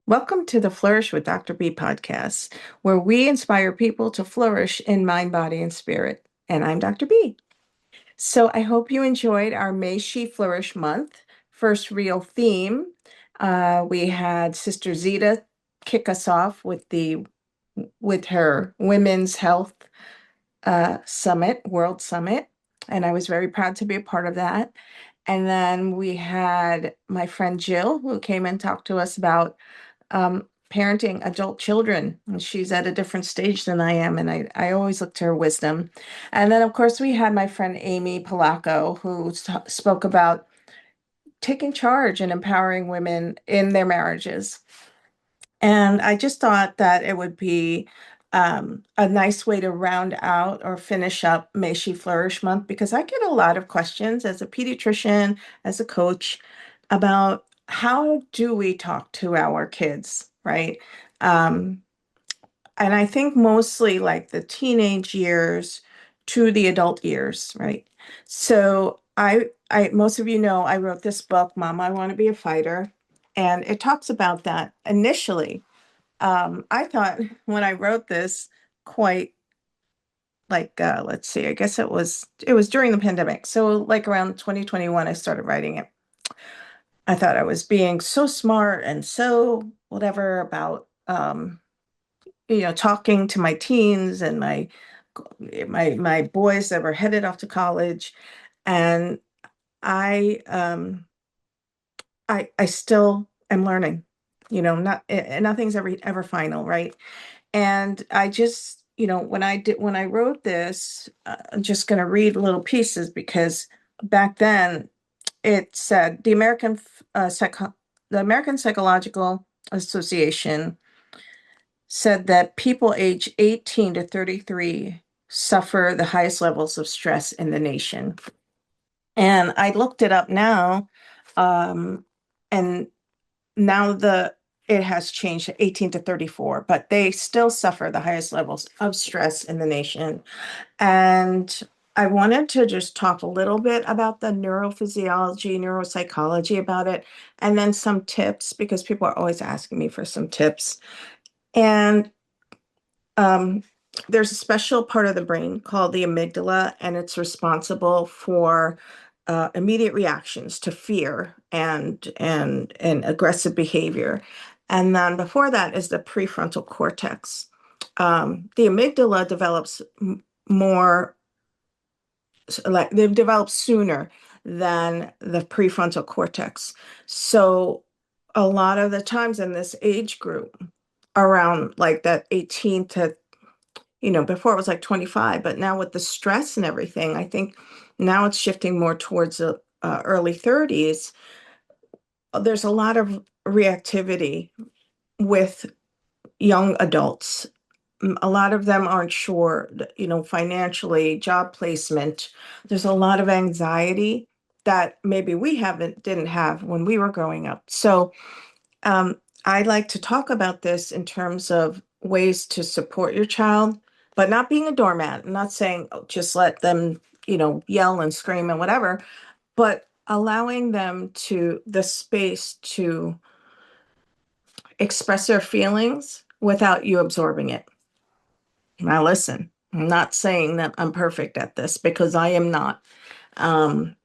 Welcome to the Flourish with Dr. B podcast, where we inspire people to flourish in mind, body, and spirit. And I'm Dr. B. So I hope you enjoyed our May She Flourish month, first real theme. We had Sister Zita kick us off with her Women's Health Summit, World Summit, and I was very proud to be a part of that. And then we had my friend Jill, who came and talked to us about parenting adult children. And she's at a different stage than I am, and I always look to her wisdom. And then, of course, we had my friend Amy Polacco, who spoke about taking charge and empowering women in their marriages. And I just thought that it would be a nice way to round out or finish up May She Flourish month because I get a lot of questions as a pediatrician, as a coach, about how do we talk to our kids, right? Um, and I think mostly like the teenage years to the adult years, right? So most of you know, I wrote this book, Mom, I Want to Be a Fighter, and it talks about that initially. I thought when I wrote this, quite like let's see, I guess it was during the pandemic. So like around 2021, I started writing it. I thought I was being so smart and so whatever about talking to my teens and my boys that were headed off to college. And I I still am learning, nothing's ever final, right? And I just, when I wrote this, I'm just going to read little pieces because back then it said the American Psychological Association said that people age 18 to 33 suffer the highest levels of stress in the nation. And I looked it up now, um, and now the it has changed to 18 to 34, but they still suffer the highest levels of stress in the nation. And I wanted to just talk a little bit about the neurophysiology, neuropsychology about it, and then some tips because people are always asking me for some tips. And um, there's a special part of the brain called the amygdala, and it's responsible for immediate reactions to fear and aggressive behavior. And then before that is the prefrontal cortex. The amygdala develops more, like they've developed sooner than the prefrontal cortex. So a lot of the times in this age group, around like that 18 to, before it was like 25, but now with the stress and everything, I think now it's shifting more towards the early 30s. There's a lot of reactivity with young adults. A lot of them aren't sure, financially, job placement. There's a lot of anxiety that maybe we didn't have when we were growing up. So um, I like to talk about this in terms of ways to support your child, but not being a doormat. I'm not saying, oh, just let them, yell and scream and whatever, but allowing them the space to express their feelings without you absorbing it. Now, listen, I'm not saying that I'm perfect at this because I am not.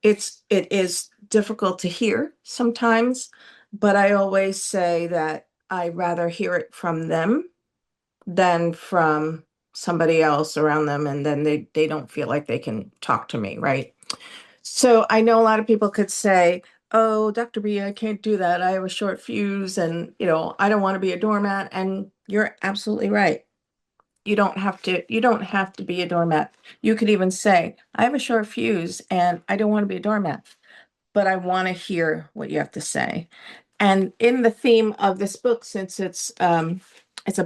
It is difficult to hear sometimes, but I always say that I rather hear it from them than from somebody else around them, and then they don't feel like they can talk to me, right? So I know a lot of people could say, "Oh, Dr. B, I can't do that. I have a short fuse, and I don't want to be a doormat." And you're absolutely right. You don't have to be a doormat. You could even say, I have a short fuse and I don't want to be a doormat, but I want to hear what you have to say. And in the theme of this book, since it's a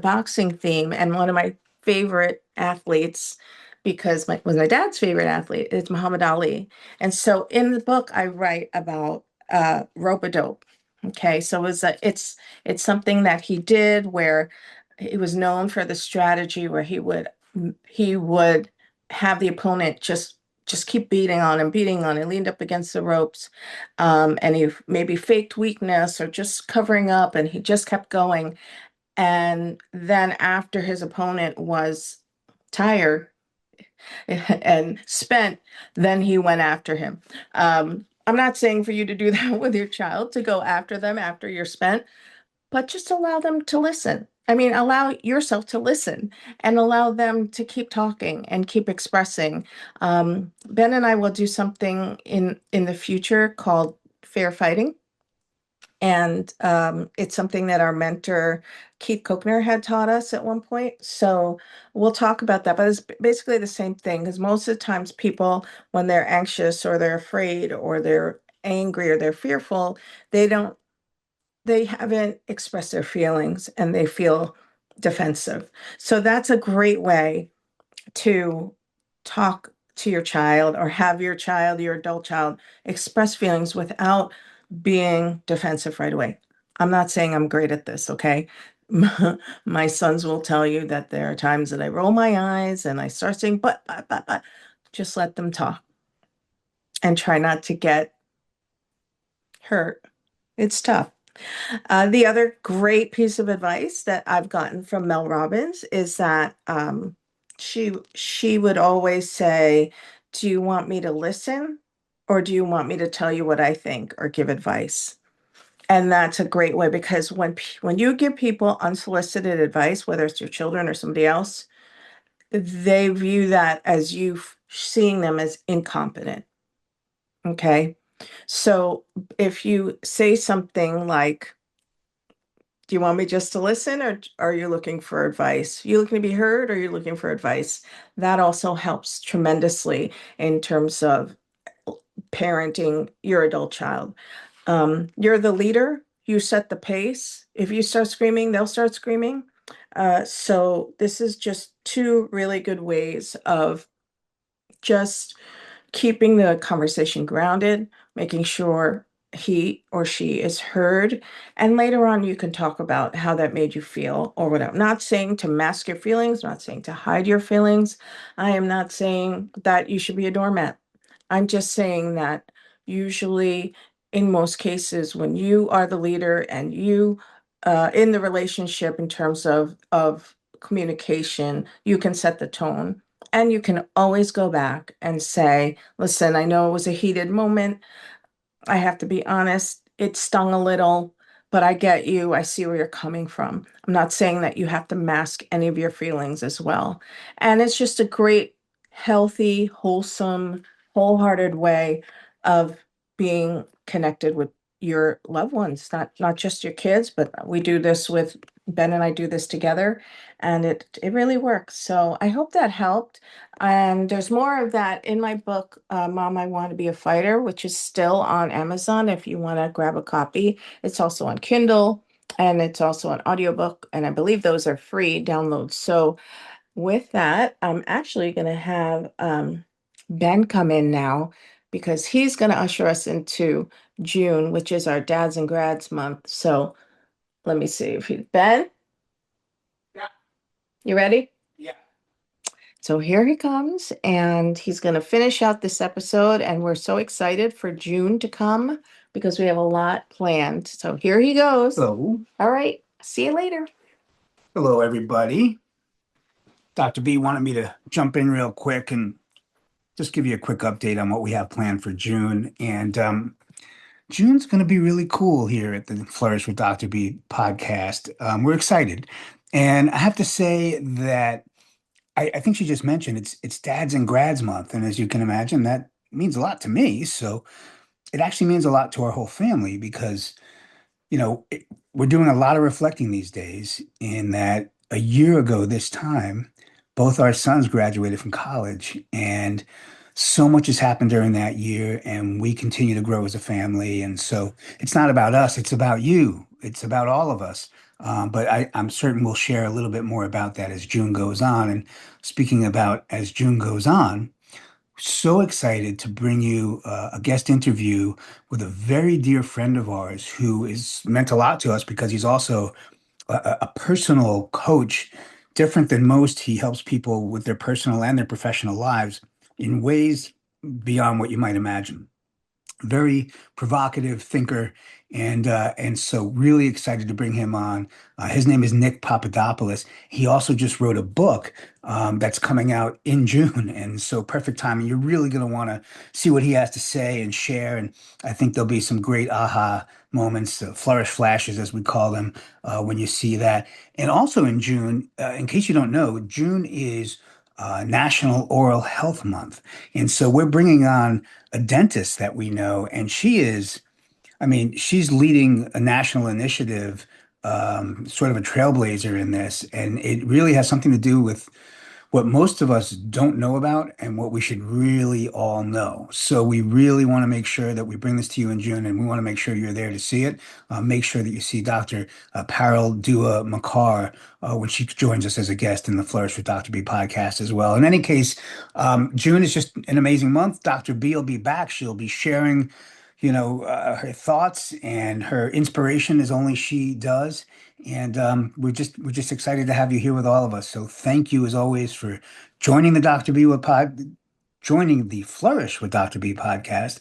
boxing theme, and one of my favorite athletes, because was my dad's favorite athlete, is Muhammad Ali. And so in the book, I write about rope-a-dope. Okay, so it's something that he did where he was known for the strategy where he would have the opponent just just keep beating on him, leaned up against the ropes, and he maybe faked weakness or just covering up, and he just kept going. And then after his opponent was tired and spent, then he went after him. I'm not saying for you to do that with your child, to go after them after you're spent, but just allow them to listen. I mean, allow yourself to listen and allow them to keep talking and keep expressing. Ben and I will do something in the future called fair fighting. And it's something that our mentor, Keith Kochner, had taught us at one point. So we'll talk about that. But it's basically the same thing because most of the times people, when they're anxious or they're afraid or they're angry or they're fearful, they don't, they haven't expressed their feelings and they feel defensive. So that's a great way to talk to your child or have your child, your adult child, express feelings without being defensive right away. I'm not saying I'm great at this, okay? My sons will tell you that there are times that I roll my eyes and I start saying, but. Just let them talk and try not to get hurt. It's tough. The other great piece of advice that I've gotten from Mel Robbins is that she would always say, "Do you want me to listen, or do you want me to tell you what I think or give advice?" And that's a great way because when you give people unsolicited advice, whether it's your children or somebody else, they view that as you seeing them as incompetent. Okay, so if you say something like, do you want me just to listen, or are you looking for advice? You looking to be heard, or are you looking for advice? That also helps tremendously in terms of parenting your adult child. You're the leader, you set the pace. If you start screaming, they'll start screaming. So this is just two really good ways of just keeping the conversation grounded, making sure he or she is heard. And later on, you can talk about how that made you feel or whatever. Not saying to mask your feelings, not saying to hide your feelings. I am not saying that you should be a doormat. I'm just saying that usually, in most cases, when you are the leader and you in the relationship in terms of communication, you can set the tone. And you can always go back and say, listen, I know it was a heated moment. I have to be honest, it stung a little, but I get you. I see where you're coming from. I'm not saying that you have to mask any of your feelings as well. And it's just a great, healthy, wholesome, wholehearted way of being connected with your loved ones, not just your kids, but we do this with Ben and I do this together, and it really works. So I hope that helped. And there's more of that in my book, Mom, I Want to Be a Fighter, which is still on Amazon if you want to grab a copy. It's also on Kindle and it's also an audiobook. And I believe those are free downloads. So with that, I'm actually going to have Ben come in now because he's going to usher us into June, which is our Dads and Grads month. So let me see if Ben, you ready? So here he comes, and he's going to finish out this episode. And we're so excited for June to come because we have a lot planned. So here he goes. Hello. All right. See you later. Hello, everybody. Dr. B wanted me to jump in real quick and just give you a quick update on what we have planned for June. And June's going to be really cool here at the Flourish with Dr. B podcast. We're excited. And I have to say that I think she just mentioned it's Dads and Grads month. And as you can imagine, that means a lot to me. So it actually means a lot to our whole family because you know, it, we're doing a lot of reflecting these days in that a year ago this time, both our sons graduated from college, and so much has happened during that year, and we continue to grow as a family. And so it's not about us, it's about you, it's about all of us. But I'm certain we'll share a little bit more about that as June goes on. And speaking about as June goes on, so excited to bring you a guest interview with a very dear friend of ours who is meant a lot to us because he's also a personal coach. Different than most, he helps people with their personal and their professional lives in ways. beyond what you might imagine. Very provocative thinker, and so really excited to bring him on. His name is Nick Papadopoulos. He also just wrote a book that's coming out in June, and so perfect timing. You're really going to want to see what he has to say and share, and I think there'll be some great aha moments, flourish flashes as we call them, when you see that. And also in June, in case you don't know, June is National Oral Health Month, and so we're bringing on a dentist that we know, and I mean, she's leading a national initiative, sort of a trailblazer in this, and it really has something to do with what most of us don't know about and what we should really all know. So we really want to make sure that we bring this to you in June, and we want to make sure you're there to see it. Make sure that you see Dr. Parul Dua Makar when she joins us as a guest in the Flourish with Dr. B podcast as well. In any case, June is just an amazing month. Dr. B will be back. She'll be sharing, her thoughts and her inspiration as only she does. And we're just excited to have you here with all of us. So thank you as always for joining the joining the Flourish with Dr. B podcast.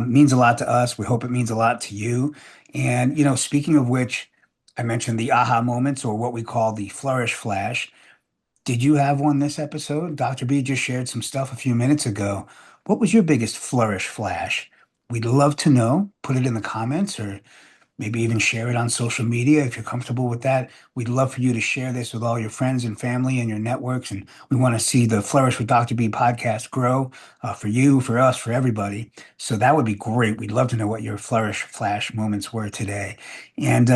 Means a lot to us. We hope it means a lot to you. And speaking of which, I mentioned the aha moments, or what we call the Flourish Flash. Did you have one this episode? Dr. B just shared some stuff a few minutes ago. What was your biggest Flourish Flash? We'd love to know. Put it in the comments, or maybe even share it on social media if you're comfortable with that. We'd love for you to share this with all your friends and family and your networks. And we want to see the Flourish with Dr. B podcast grow, for you, for us, for everybody. So that would be great. We'd love to know what your Flourish Flash moments were today. And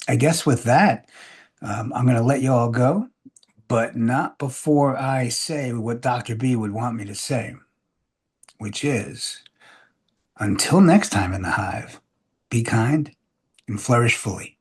I guess with that, I'm going to let you all go, but not before I say what Dr. B would want me to say, which is until next time in the hive, be kind and flourish fully.